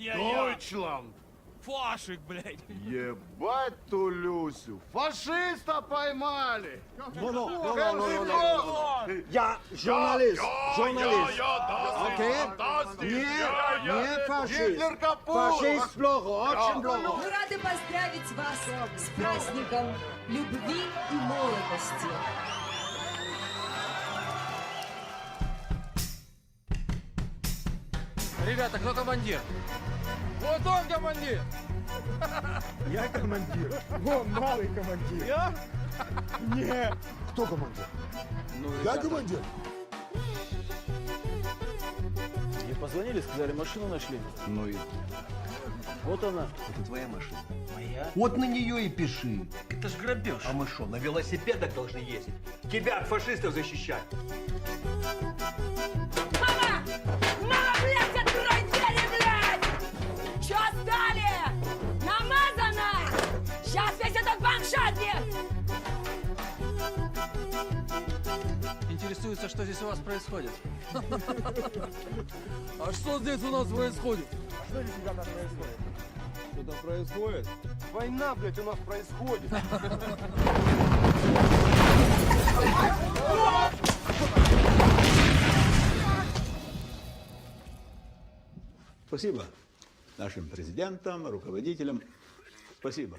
Дойчланд. Фашик, блядь. Ебать ту Люсю. Фашиста поймали. Я журналист. Окей? Не фашист. Гитлер капут. Фашист плохо, очень плохо. Мы рады поздравить вас с праздником любви и молодости. Ребята, кто командир? Вот он командир! Я командир. Вон малый командир. Я? Не. Кто командир? Я командир. Мне позвонили, сказали, машину нашли. Ну и Вот она. Это твоя машина. Моя? Вот на нее и пиши. Это ж грабеж. А мы что, на велосипедах должны ездить? Тебя от фашистов защищать. Мама! Мама, блядь, открой двери, блядь! Чё стали? Намазано! Сейчас весь этот банк шатнет! Интересуется, что здесь у вас происходит. А что здесь у нас происходит? Что здесь ребята происходит? Что там происходит? Война, блядь, у нас происходит. Спасибо нашим президентам, руководителям. Спасибо.